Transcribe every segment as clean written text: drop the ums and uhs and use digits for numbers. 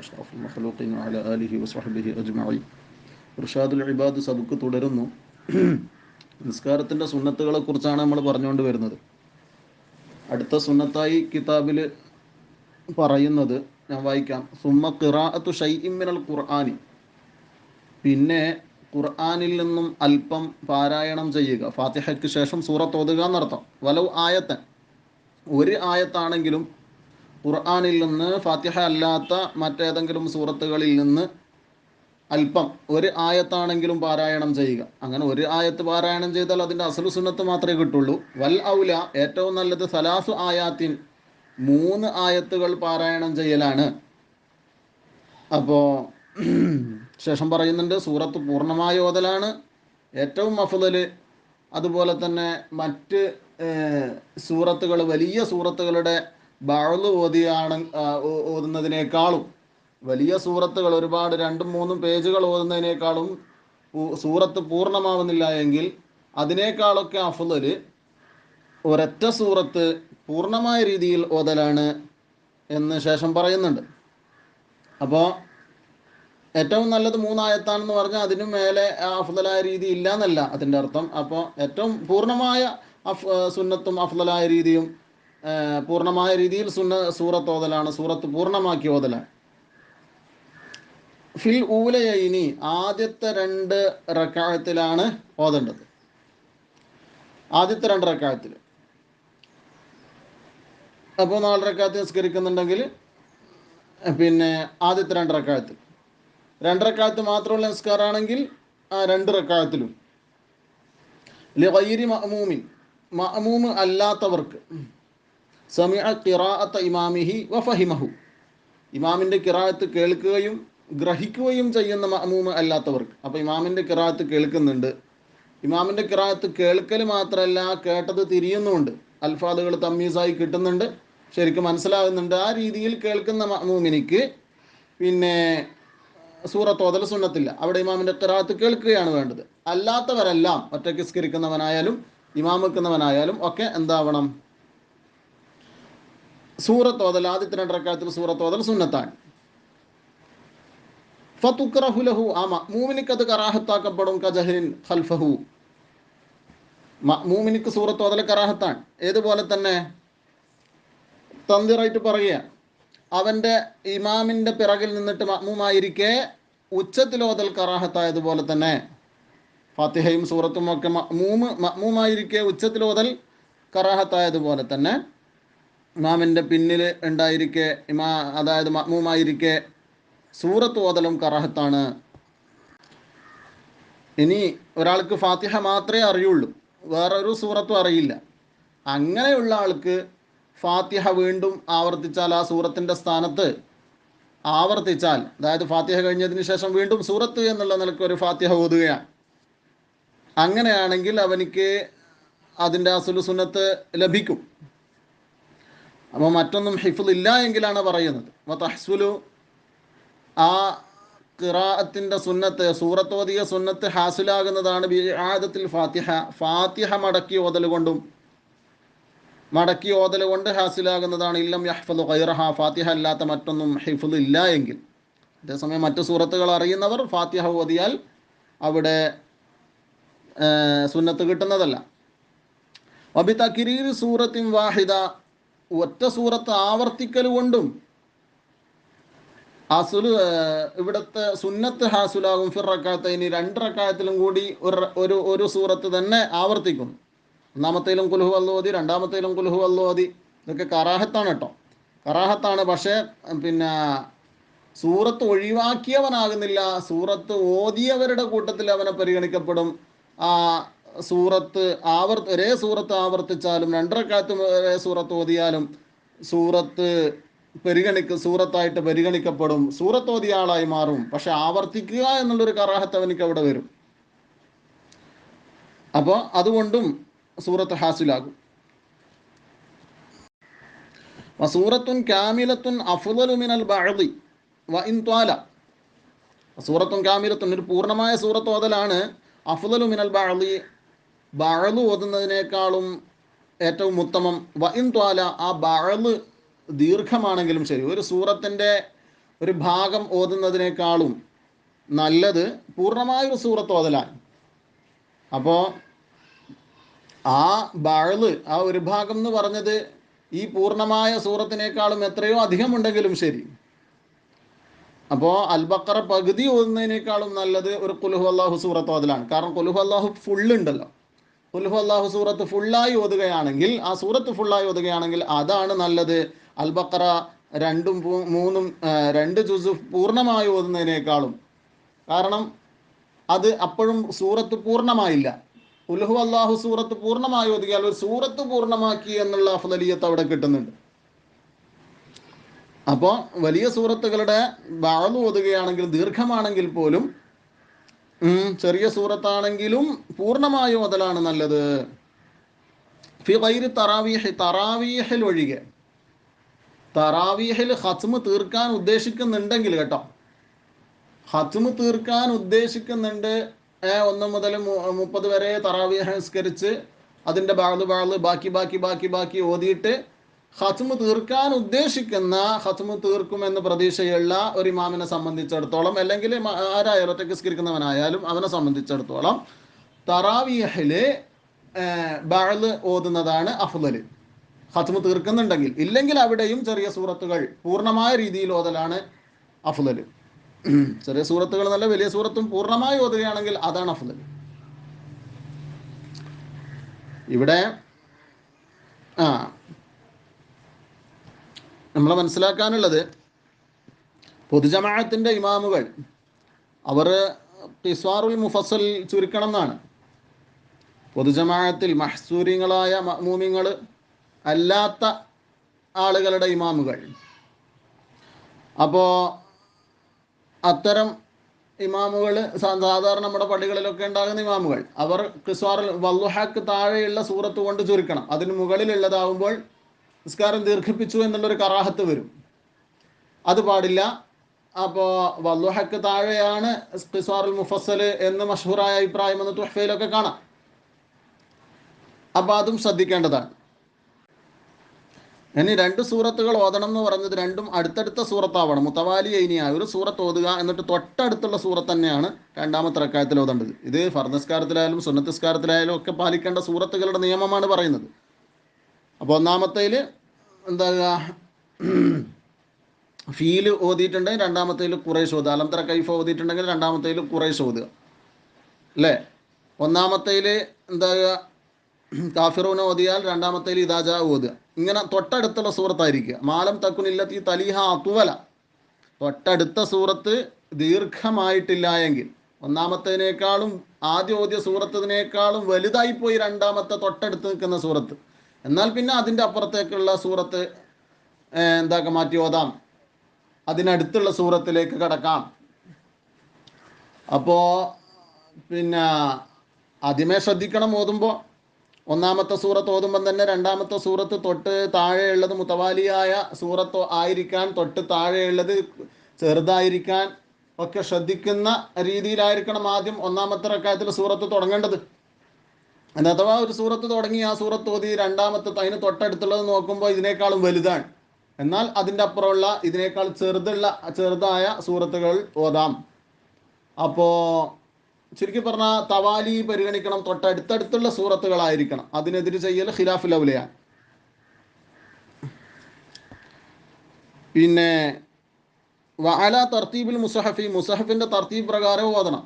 അഷ്റഫുൽ മഖ്ലൂഖീൻ വഅലാ ആലിഹി വസ്വഹ്ബിഹി അജ്മഈൻ. ഇർഷാദുൽ ഇബാദ് സബക്ക് തുടരുന്നു. നിസ്കാരത്തിൻ്റെ സുന്നത്തുകളെ കുറിച്ചാണ് നമ്മൾ പറഞ്ഞുകൊണ്ട് വരുന്നത്. അടുത്ത സുന്നത്തായി കിതാബിൽ പറയുന്നത് ഞാൻ വായിക്കാം. സുമ്മ ഖിറാഅത്തു ശൈഇൻ മിനൽ ഖുർആനി, പിന്നെ ഖുർആനിൽ നിന്നും അല്പം പാരായണം ചെയ്യുക. ഫാത്തിഹയ്ക്ക് ശേഷം സൂറത്ത് ഓതുക എന്നർത്ഥം. വലൗ ആയത്തൻ, ഒരു ആയത്താണെങ്കിലും ഖുർആനിൽ നിന്ന് ഫാത്തിഹ അല്ലാത്ത മറ്റേതെങ്കിലും സൂറത്തുകളിൽ നിന്ന് അല്പം, ഒരു ആയത്താണെങ്കിലും പാരായണം ചെയ്യുക. അങ്ങനെ ഒരു ആയത്ത് പാരായണം ചെയ്താൽ അതിൻ്റെ അസ്ലു സുന്നത്ത് മാത്രമേ കിട്ടുള്ളൂ. വൽ ഔല, ഏറ്റവും നല്ലത് സലാസു ആയാത്തിൻ, 3 ആയത്തുകൾ പാരായണം ചെയ്യലാണ്. അപ്പോൾ ശേഷം പറയുന്നുണ്ട് സൂറത്ത് പൂർണ്ണമായ ഓതലാണ് ഏറ്റവും അഫ്ളല്. അതുപോലെ തന്നെ മറ്റ് സൂറത്തുകൾ, വലിയ സൂറത്തുകളുടെ ബഅ്ള് ഓതുന്നതിനേക്കാളും, വലിയ സൂറത്തുകൾ ഒരുപാട് 2-3 പേജുകൾ ഓതുന്നതിനേക്കാളും സൂറത്ത് പൂർണ്ണമാവുന്നില്ല എങ്കിൽ അതിനേക്കാളൊക്കെ അഫ്ളല് ഒരൊറ്റ സൂറത്ത് പൂർണ്ണമായ രീതിയിൽ ഓതലാണ് എന്ന് ശേഷം പറയുന്നുണ്ട്. അപ്പോൾ ഏറ്റവും നല്ലത് 3 ആയത്താണെന്ന് പറഞ്ഞാൽ അതിനു മേലെ അഫ്ളലായ രീതി ഇല്ല എന്നല്ല അതിൻ്റെ അർത്ഥം. അപ്പോൾ ഏറ്റവും പൂർണ്ണമായ സുന്നത്തും അഫ്ളലായ രീതിയും പൂർണ്ണമായ രീതിയിൽ സൂറത്ത് ഓതലാണ്, സൂറത്ത് പൂർണ്ണമാക്കി ഓതലാണ്. ഫിൽ ഊലയൈനി, ആദ്യത്തെ 2 റക്അത്തിലാണ് ഓതേണ്ടത്. ആദ്യത്തെ 2 റക്അത്തിൽ, അപ്പോൾ 4 റക്അത്ത് നിസ്കരിക്കുന്നുണ്ടെങ്കിൽ പിന്നെ ആദ്യത്തെ 2 റക്അത്തിൽ, 2 റക്അത്ത് മാത്രമുള്ള നിസ്കാരമാണെങ്കിൽ ആ 2 റക്അത്തിലും. ലിഗൈരി മഅ്മൂമിൻ, മഅ്മൂമ് അല്ലാത്തവർക്ക്, സമിഅ ഖിറാഅത്ത ഇമാമിഹി വഫഹിമഹു, ഇമാമിൻ്റെ ഖിറാഅത്ത് കേൾക്കുകയും ഗ്രഹിക്കുകയും ചെയ്യുന്ന മഅ്മൂമ് അല്ലാത്തവർക്ക്. അപ്പോൾ ഇമാമിൻ്റെ ഖിറാഅത്ത് കേൾക്കുന്നുണ്ട്, ഇമാമിൻ്റെ ഖിറാഅത്ത് കേൾക്കൽ മാത്രമല്ല കേട്ടത് തിരിയുന്നുമുണ്ട്, അൽഫാദുകൾ തമ്മീസായി കിട്ടുന്നുണ്ട്, ശരിക്കും മനസ്സിലാകുന്നുണ്ട്. ആ രീതിയിൽ കേൾക്കുന്ന മഅ്മൂമിനിക്ക് പിന്നെ സൂറത്ത് ഓതൽ സുന്നത്തില്ല. അവിടെ ഇമാമിൻ്റെ ഖിറാഅത്ത് കേൾക്കുകയാണ് വേണ്ടത്. അല്ലാത്തവരെല്ലാം, ഒറ്റയ്ക്ക് നിസ്കരിക്കുന്നവനായാലും ഇമാം വെക്കുന്നവനായാലും ഒക്കെ എന്താവണം? സൂറത്ത് ഓതൽ, ആദ്യത്തെ 2 റക്അത്തിൽ സൂറത്ത് ഓതൽ സുന്നത്താണ്. ഫതുക്റഹു ലഹു, ആ മഅ്മൂമിനിക്ക് അത് കറാഹത്താക്കപ്പെടും. കജഹ്രിൻ ഖൽഫഹു, മഅ്മൂമിനിക്ക് സൂറത്ത് ഓതൽ കറാഹത്താണ്. ഏതുപോലെ തന്നെ തന്തിറായിട്ട് പറയുക, അവൻ്റെ ഇമാമിൻ്റെ പിറകിൽ നിന്നിട്ട് മഅ്മൂമായിരിക്കെ ഉച്ചത്തിലോതൽ കറാഹത്തായതുപോലെ തന്നെ ഫാത്തിഹയും സൂറത്തും ഒക്കെ മഅ്മൂമായിരിക്കെ ഉച്ചത്തിലോതൽ കറാഹത്തായതുപോലെ തന്നെ ഇമാമിൻ്റെ പിന്നിൽ ഉണ്ടായിരിക്കെ അതായത് മഅ്മൂമായിരിക്കെ സൂറത്ത് ഓതലും കറാഹത്താണ്. ഇനി ഒരാൾക്ക് ഫാത്തിഹ മാത്രമേ അറിയുള്ളൂ, വേറൊരു സൂറത്തും അറിയില്ല, അങ്ങനെയുള്ള ആൾക്ക് ഫാത്തിഹ വീണ്ടും ആവർത്തിച്ചാൽ, ആ സൂറത്തിൻ്റെ സ്ഥാനത്ത് ആവർത്തിച്ചാൽ, അതായത് ഫാത്തിഹ കഴിഞ്ഞതിന് ശേഷം വീണ്ടും സൂറത്ത് എന്നുള്ള നിലയ്ക്ക് ഒരു ഫാത്തിഹ ഓതുകയാണ്, അങ്ങനെയാണെങ്കിൽ അവനിക്ക് അതിൻ്റെ അസ്ലു സുന്നത്ത് ലഭിക്കും. അപ്പോൾ മറ്റൊന്നും ഹിഫ്ള് ഇല്ല എങ്കിലാണ് പറയുന്നത് വതഹ്സുലു, ആ ഖിറാഅത്തിൻ്റെ സുന്നത്ത്, സൂറത്ത് ഓതിയ സുന്നത്ത് ഹാസിലാകുന്നതാണ് ബിഇആദത്തിൽ ഫാത്തിഹ, ഫാത്തിഹ മടക്കി ഓതൽ കൊണ്ട് ഹാസിലാകുന്നതാണ്. ഇല്ലം യഹ്ഫളു ഗൈറഹ, ഫാത്തിഹ അല്ലാത്ത മറ്റൊന്നും ഹിഫ്ള് ഇല്ല എങ്കിൽ. അതേസമയം മറ്റു സൂറത്തുകൾ അറിയുന്നവർ ഫാത്തിഹ ഓതിയാൽ അവിടെ സുന്നത്ത് കിട്ടുന്നതല്ല. വബി തക്രീർ സൂറത്തിൻ വാഹിദ, ഒറ്റ സൂറത്ത് ആവർത്തിക്കൽ കൊണ്ടും ഇവിടുത്തെ സുന്നത്ത് ഹാസുലാകും. ഫിർ റക്അത്തൈനി, 2 റക്അത്തിലും കൂടി ഒരു സൂറത്ത് തന്നെ ആവർത്തിക്കുന്നു. ഒന്നാമത്തേലും ഖുൽ ഹുവ അല്ലാഹു ഓതി, രണ്ടാമത്തേലും ഖുൽ ഹുവ അല്ലാഹു ഓതി. ഇതൊക്കെ കറാഹത്താണ് കേട്ടോ, കറാഹത്താണ്. പക്ഷേ പിന്നെ സൂറത്ത് ഒഴിവാക്കിയവനാകുന്നില്ല, സൂറത്ത് ഓതിയവരുടെ കൂട്ടത്തിൽ അവനെ പരിഗണിക്കപ്പെടും. ആ സൂറത്ത് ഒരേ സൂറത്ത് ആവർത്തിച്ചാലും 2 റക്അത്തും ഒരേ സൂറത്ത് ഓതിയാലും സൂറത്തായിട്ട് പരിഗണിക്കപ്പെടും, സൂറത്ത് ഓതിയ ആളായി മാറും. പക്ഷെ ആവർത്തിക്കുക എന്നുള്ളൊരു കറാഹത്ത് അവനിക്ക് അവിടെ വരും. അപ്പോൾ അതുകൊണ്ടും സൂറത്ത് ഹാസിലാകും. വസൂറത്തുൻ കാമിലത്തുൻ അഫ്ളലു മിനൽ ബഅദി വഇൻ ത്വാല, സൂറത്തുൻ കാമിലത്തുൻ, ഒരു പൂർണ്ണമായ സൂറത്ത് ഓതലാണ് അഫ്ളലു മിനൽ ബഅദി, ബഅദ് ഓതുന്നതിനേക്കാളും ഏറ്റവും ഉത്തമം. വഇൻ ത്വാല, ആ ബഅദ് ദീർഘമാണെങ്കിലും ശരി. ഒരു സൂറത്തിൻ്റെ ഒരു ഭാഗം ഓതുന്നതിനേക്കാളും നല്ലത് പൂർണ്ണമായൊരു സൂറത്ത് ഓതലാണ്. അപ്പോൾ ആ ബഅള്, ആ ഒരു ഭാഗം എന്ന് പറഞ്ഞത് ഈ പൂർണ്ണമായ സൂറത്തിനേക്കാളും എത്രയോ അധികമുണ്ടെങ്കിലും ശരി. അപ്പോൾ അൽ ബഖറ പകുതി ഓതുന്നതിനേക്കാളും നല്ലത് ഒരു ഖുൽ ഹുവല്ലാഹു സൂറത്ത് ഓതലാണ്. കാരണം ഖുൽ ഹുവല്ലാഹു ഫുള്ള് ഉണ്ടല്ലോ. ഖുൽ ഹുവല്ലാഹു സൂറത്ത് ഫുള്ളായി ഓതുകയാണെങ്കിൽ, ആ സൂറത്ത് ഫുള്ളായി ഓതുകയാണെങ്കിൽ അതാണ് നല്ലത് അൽ ബഖറ 2ഉം 3ഉം 2 ജുസ് പൂർണ്ണമായി ഓതുന്നതിനേക്കാളും. കാരണം അത് അപ്പോഴും സൂറത്ത് പൂർണ്ണമായില്ല. ഖുൽ ഹുവല്ലാഹു സൂറത്ത് പൂർണ്ണമായി ഓതുകയാൽ ഒരു സൂറത്ത് പൂർണ്ണമാക്കി എന്നുള്ള അഫ്ളലിയത്ത് അവിടെ കിട്ടുന്നുണ്ട്. അപ്പോൾ വലിയ സൂറത്തുകളുടെ ബഅള് ഓതുകയാണെങ്കിൽ, ദീർഘമാണെങ്കിൽ പോലും ചെറിയ സൂറത്താണെങ്കിലും പൂർണ്ണമായി ഓതലാണ് നല്ലത്. ഫി ഗൈരി തറാവീഹ്, തറാവീഹിൽ ഒഴികെ. തറാവീഹിൽ ഖത്മ് തീർക്കാൻ ഉദ്ദേശിക്കുന്നുണ്ടെങ്കിൽ കേട്ടോ, ഖത്മ് തീർക്കാൻ ഉദ്ദേശിക്കുന്നുണ്ട്, 1 മുതൽ 30 വരെ തറാവീഹ് നിസ്കരിച്ച് അതിൻ്റെ ബഅള് ബാക്കി ഓതിയിട്ട് ഖത്മ് തീർക്കാൻ ഉദ്ദേശിക്കുന്ന, ഖത്മ് തീർക്കുമെന്ന് പ്രതീക്ഷയുള്ള ഒരു ഇമാമിനെ സംബന്ധിച്ചിടത്തോളം, അല്ലെങ്കിൽ ആരായാലും ഒറ്റയ്ക്ക് നിസ്കരിക്കുന്നവനായാലും അവനെ സംബന്ധിച്ചിടത്തോളം തറാവീഹില് ബഅള് ഓതുന്നതാണ് അഫ്ളല്, ഖത്മ് തീർക്കുന്നുണ്ടെങ്കിൽ. ഇല്ലെങ്കിൽ അവിടെയും ചെറിയ സൂറത്തുകൾ പൂർണ്ണമായ രീതിയിൽ ഓതലാണ് അഫ്ളല്. ചെറിയ സൂറത്തുകൾ നല്ല വലിയ സൂറത്തും പൂർണ്ണമായി ഓതുകയാണെങ്കിൽ അതാണ് അഫ്ളല്. ഇവിടെ നമ്മൾ മനസ്സിലാക്കാനുള്ളത്, പൊതുജമാഅത്തിൻ്റെ ഇമാമുകൾ അവർ ഖിസ്വാറുൽ മുഫസ്സൽ ചുരുക്കണം എന്നാണ്. പൊതുജമാഅത്തിൽ മഹ്സൂരിങ്ങളായ മഅ്മൂമിങ്ങൾ അല്ലാത്ത ആളുകളുടെ ഇമാമുകൾ, അപ്പോൾ അത്തരം ഇമാമുകൾ സാധാരണ നമ്മുടെ പള്ളികളിലൊക്കെ ഉണ്ടാകുന്ന ഇമാമുകൾ, അവർ ഖിസ്വാറുൽ വള്ളുഹക്ക് താഴെയുള്ള സൂറത്ത് കൊണ്ട് ചുരുക്കണം. അതിന് മുകളിലുള്ളതാവുമ്പോൾ നിസ്കാരം ദീർഘിപ്പിച്ചു എന്നുള്ളൊരു കറാഹത്ത് വരും. അത് പാടില്ല. അപ്പോൾ വള്ളുഹക്ക് താഴെയാണ് ഖിസ്വാറുൽ മുഫസ്സൽ എന്ന് മഷ്ഹൂറായ അഭിപ്രായം എന്ന് തുഹ്ഫയിലൊക്കെ കാണാം. അപ്പോൾ അതും ശ്രദ്ധിക്കേണ്ടതാണ്. ഇനി 2 സൂറത്തുകൾ ഓതണം എന്ന് പറഞ്ഞത് രണ്ടും അടുത്തടുത്ത സൂറത്താവണം. മുതവാലിയൈനിയായ ഒരു സൂറത്ത് ഓതുക, എന്നിട്ട് തൊട്ടടുത്തുള്ള സൂറത്ത് തന്നെയാണ് രണ്ടാമത്തെ റക്അത്തിൽ ഓതേണ്ടത്. ഇത് ഫർദ് നിസ്കാരത്തിലായാലും സുന്നത്ത് നിസ്കാരത്തിലായാലും ഒക്കെ പാലിക്കേണ്ട സൂറത്തുകളുടെ നിയമമാണ് പറയുന്നത്. അപ്പോൾ ഒന്നാമത്തേൽ ഫീല് ഓതിയിട്ടുണ്ടെങ്കിൽ രണ്ടാമത്തേൽ ഖുറൈശ് ഓതുക. അലം തറ കൈഫ ഓതിയിട്ടുണ്ടെങ്കിൽ രണ്ടാമത്തേൽ ഖുറൈശ് ഓതുക അല്ലേ. ഒന്നാമത്തേൽ കാഫിറൂന ഓതിയാൽ രണ്ടാമത്തേൽ ഇദാജ ഓതുക. ഇങ്ങനെ തൊട്ടടുത്തുള്ള സൂറത്തായിരിക്കുക. മാലം തക്കുനില്ലത്തി തലീഹ അതുവല, തൊട്ടടുത്ത സൂറത്ത് ദീർഘമായിട്ടില്ല എങ്കിൽ, ഒന്നാമത്തേനേക്കാളും ആദ്യം ഓതിയ സൂറത്തിനേക്കാളും വലുതായിപ്പോയി രണ്ടാമത്തെ തൊട്ടടുത്ത് നിൽക്കുന്ന സൂറത്ത്, എന്നാൽ പിന്നെ അതിൻ്റെ അപ്പുറത്തേക്കുള്ള സൂറത്ത് മാറ്റി ഓതാം, അതിനടുത്തുള്ള സൂറത്തിലേക്ക് കടക്കാം. അപ്പോൾ പിന്നെ ആദ്യമേ ശ്രദ്ധിക്കണം ഓതുമ്പോൾ. ഒന്നാമത്തെ സൂറത്ത് ഓതുമ്പം തന്നെ രണ്ടാമത്തെ സൂറത്ത് തൊട്ട് താഴെയുള്ളത് മുതവാലിയായ സൂറത്ത് ആയിരിക്കാൻ, തൊട്ട് താഴെയുള്ളത് ചെറുതായിരിക്കാൻ ഒക്കെ ശ്രദ്ധിക്കുന്ന രീതിയിലായിരിക്കണം ആദ്യം ഒന്നാമത്തെ റക്അത്തിൽ സൂറത്ത് തുടങ്ങേണ്ടത്. അഥവാ ഒരു സൂറത്ത് തുടങ്ങി ആ സൂറത്ത് ഓതി രണ്ടാമത്തെ അതിന് തൊട്ടടുത്തുള്ളത് നോക്കുമ്പോൾ ഇതിനേക്കാളും വലുതാണ്, എന്നാൽ അതിൻ്റെ അപ്പുറമുള്ള ഇതിനേക്കാൾ ചെറുതായ സൂറത്തുകൾ ഓതാം. അപ്പോൾ ചുരുക്കി പറഞ്ഞാൽ തവാലി പരിഗണിക്കണം, തൊട്ടടുത്തടുത്തുള്ള സൂറത്തുകളായിരിക്കണം. അതിനെതിരെ ചെയ്യൽ ഖിലാഫുൽ ഔലയാണ്. പിന്നെ വഅല തർത്തീബിൽ മുസഹഫി, മുസഹഫിൻ്റെ തർത്തീബ് പ്രകാരം ഓതണം.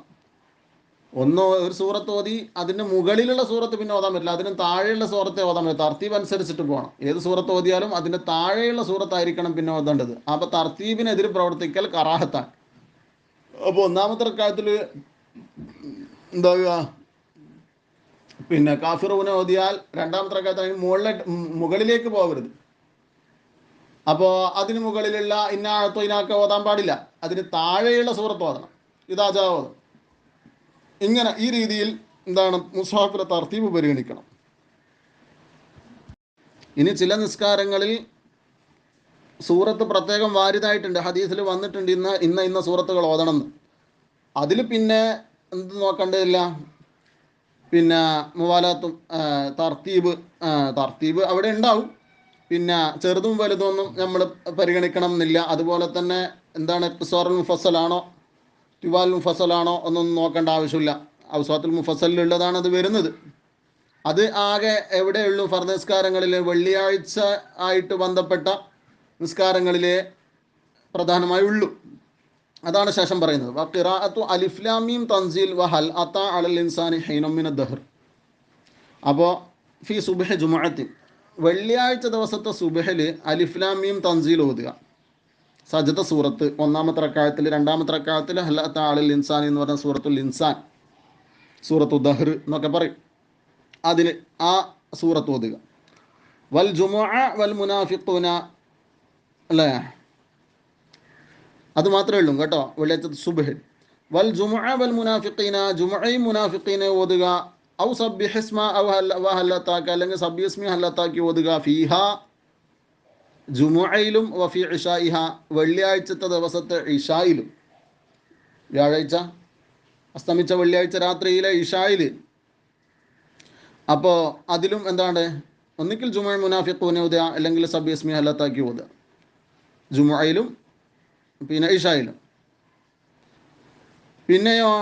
ഒരു സൂറത്ത് ഓതി അതിൻ്റെ മുകളിലുള്ള സൂറത്ത് പിന്നെ ഓതാൻ പറ്റില്ല, അതിന് താഴെയുള്ള സൂറത്തെ ഓതാൻ പറ്റില്ല. തർത്തീബ് അനുസരിച്ചിട്ട് പോകണം. ഏത് സൂറത്ത് ഓതിയാലും അതിൻ്റെ താഴെയുള്ള സൂറത്തായിരിക്കണം പിന്നെ ഓതേണ്ടത്. അപ്പോൾ തർത്തീബിനെതിരെ പ്രവർത്തിക്കൽ കറാഹത്താണ്. അപ്പോൾ ഒന്നാമത്തെ റക്അത്തിൽ പിന്നെ കാഫിറൂന ഓതിയാൽ രണ്ടാമത്തെ റക്അത്തിൽ മുകളിലേക്ക് പോകരുത്. അപ്പോൾ അതിന് മുകളിലുള്ള ഇന്നാഴത്തൊയിനാക്ക ഓതാൻ പാടില്ല, അതിന് താഴെയുള്ള സൂറത്ത് ഓതണം, ഇദാജാ ഓതണം. ഇങ്ങനെ ഈ രീതിയിൽ മുസ്ഹഫിലെ തർത്തീബ് പരിഗണിക്കണം. ഇനി ചില നിസ്കാരങ്ങളിൽ സൂറത്ത് പ്രത്യേകം വാരിതായിട്ടുണ്ട്, ഹദീസിൽ വന്നിട്ടുണ്ട് ഇന്ന സൂറത്തുകൾ ഓതണം എന്ന്. അതിൽ പിന്നെ എന്ത് നോക്കേണ്ടതില്ല, പിന്നെ മുവാലാത്തും തർത്തീബ് അവിടെ ഉണ്ടാവും. പിന്നെ ചെറുതും വലുതൊന്നും നമ്മൾ പരിഗണിക്കണം എന്നില്ല. അതുപോലെ തന്നെ എന്താണ് ഇഖ്തിസാറുൽ മുഫസ്സലാണോ തിവാൽ മുഫസ്സലാണോ എന്നൊന്നും നോക്കേണ്ട ആവശ്യമില്ല. ഔസാത്തുൽ മുഫസ്സലിലുള്ളതാണ് അത് വരുന്നത്. അത് ആകെ എവിടെയുള്ളൂ? ഫർദ് നിസ്കാരങ്ങളിൽ വെള്ളിയാഴ്ച ആയിട്ട് ബന്ധപ്പെട്ട നിസ്കാരങ്ങളിലെ പ്രധാനമായി ഉള്ളൂ. അതാണ് ശേഷം പറയുന്നത് ഖിറാഅത്തു അലിഫ് ലാം മീം തൻസീൽ വഹൽ അതാ അലൽ ഇൻസാനി ഹീനം മിന ദഹർ. അപ്പോൾ ഫി സുബ്ഹി ജുമുഅത്തിൻ, വെള്ളിയാഴ്ച ദിവസത്തെ സുബ്ഹിൽ അലിഫ് ലാം മീം തൻസീൽ ഓതുക. സജദ സൂറത്ത് ഒന്നാമത്തെ റക്അത്തിൽ, രണ്ടാമത്തെ റക്അത്തിൽ ഹൽ അതാ അലൽ ഇൻസാൻ എന്ന് പറഞ്ഞ സൂറത്തുൽ ഇൻസാൻ, സൂറത്തു ദഹർ എന്നൊക്കെ പറയും. അതിൽ ആ സൂറത്ത് ഓതുക. വൽ ജുമുഅ വൽ മുനാഫിഖൂന, അല്ലേ? അത് മാത്രമേ ഉള്ളൂ കേട്ടോ വെള്ളിയാഴ്ച സുബ്ഹ്. വൽ ജുമുഅ വൽ മുനാഫിഖീന, ജുമുഅയും മുനാഫിഖീനെ ഓതുക. ഔ സബ്ബിഹിസ്മ ഔ ഹൽ അതാക, അല്ലെങ്കിൽ സബ്ബിഹിസ്മി ഹൽ അതാക്കി ഓതുക. ഫീഹ, ജുമുഅയിലും വഫി ഇശാഇഹ, വെള്ളിയാഴ്ചത്തെ ദിവസത്തെ ഇശായിലും. വ്യാഴാഴ്ച അസ്തമിച്ച വെള്ളിയാഴ്ച രാത്രിയിലെ ഇശായിൽ. അപ്പോൾ അതിലും എന്താണ്? ഒന്നിക്കിൽ ജുമുഅ മുനാഫിഖൂനെ ഓതുക, അല്ലെങ്കിൽ സബ്ബിഹിസ്മി ഹൽ അതാക്കി ഓതുക. ജുമുഅയിലും പിന്നെ ഇശായിലും. പിന്നെയോ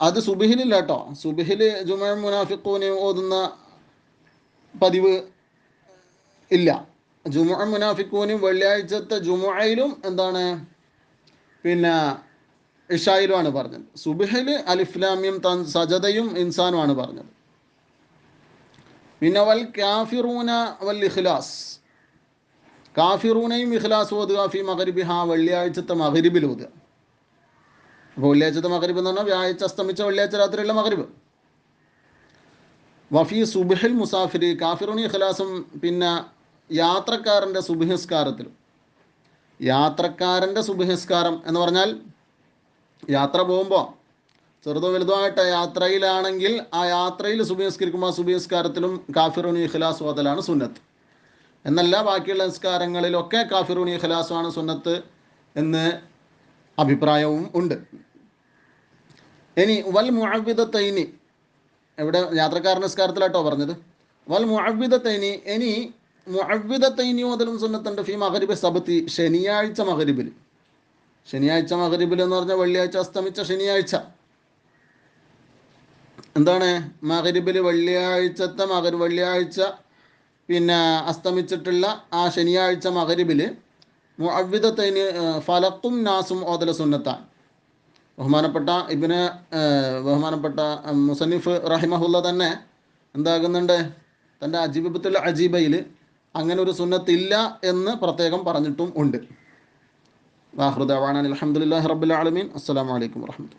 അത് സുബ്ഹിലില്ല കേട്ടോ. സുബ്ഹിൽ ജുമുഅ മുനാഫിഖൂനെ ഓതുന്ന പതിവ് ഇല്ല. ജുമുഅ മുനാഫിഖൂനും വെള്ളിയാഴ്ചത്തെ ജുമുഅയിലും എന്താണ് പിന്നെ ഇശായിലുമാണ് പറഞ്ഞത്. സുബ്ഹിൽ അലിഫ് ലാം മീം സജദയും ഇൻസാനുമാണ് പറഞ്ഞത്. പിന്നെ വൽ കാഫിറൂന വൽ ഇഖ്ലാസ്, കാഫിറൂനയും ഇഖ്ലാസ് ഓതുക. ഫി മഗ്രിബിഹ, വെള്ളിയാഴ്ചത്തെ മഗ്രിബിൽ ഓതുക. അപ്പോൾ വെള്ളിയാഴ്ചത്തെ മഗ്രിബ് എന്ന് പറഞ്ഞാൽ വ്യാഴാഴ്ച അസ്തമിച്ച വെള്ളിയാഴ്ച രാത്രിയുള്ള മഗ്രിബ്. വഫി സുബ്ഹിൽ മുസാഫിരി, കാഫിറൂനി ഇഖ്ലാസും പിന്നെ യാത്രക്കാരൻ്റെ സുബ്ഹിസ്കാരത്തിലും. യാത്രക്കാരൻ്റെ സുബ്ഹിസ്കാരം എന്ന് പറഞ്ഞാൽ യാത്ര പോകുമ്പോൾ ചെറുതോ വലുതോ ആയിട്ട് യാത്രയിലാണെങ്കിൽ ആ യാത്രയിൽ സുബ്ഹിസ്കരിക്കുമ്പോൾ ആ സുബ്ഹിസ്കാരത്തിലും കാഫിറൂനി ഇഖ്ലാസ് ഓതലാണ് സുന്നത്ത്. എന്നല്ല ബാക്കിയുള്ള നിസ്കാരങ്ങളിലൊക്കെ കാഫിറൂനി ഇഖ്ലാസുമാണ് സുന്നത്ത് എന്ന് അഭിപ്രായവും ഉണ്ട്. ഇനി വൽ മുഅവ്വിദത്തൈനി, എവിടെ? യാത്രക്കാരൻ നിസ്കാരത്തിലാട്ടോ പറഞ്ഞത്. വൽ മുഅവ്വിദത്തൈനി, ഇനി മുഅവ്വിദത്തൈനി ഓതലും സുന്നത്തുണ്ട്. ഫി മഗ്രിബി സബ്തി, ശനിയാഴ്ച മഗ്രിബിൽ. ശനിയാഴ്ച മഗ്രിബിൽ എന്ന് പറഞ്ഞാൽ വെള്ളിയാഴ്ച അസ്തമിച്ച ശനിയാഴ്ച. എന്താണ് മഗ്രിബിൽ? വെള്ളിയാഴ്ച പിന്നെ അസ്തമിച്ചിട്ടുള്ള ആ ശനിയാഴ്ച മഗ്രിബിൽ മുഅവ്വിദത്തൈനി ഫലഖും നാസും ഓതല സുന്നത്താണ്. ബഹുമാനപ്പെട്ട മുസന്നിഫ് റഹിമഹുല്ല തന്നെ എന്താകുന്നുണ്ട്? തൻ്റെ അജീബത്തുൽ അജീബയിൽ അങ്ങനെ ഒരു സുന്നത്തില്ല എന്ന് പ്രത്യേകം പറഞ്ഞിട്ടും ഉണ്ട്. വാഖിറു ദഅവാനാ അൽഹംദുലില്ലാഹി റബ്ബിൽ ആലമീൻ. അസ്സലാമു അലൈക്കും വറഹ്മത്തുള്ളാഹി.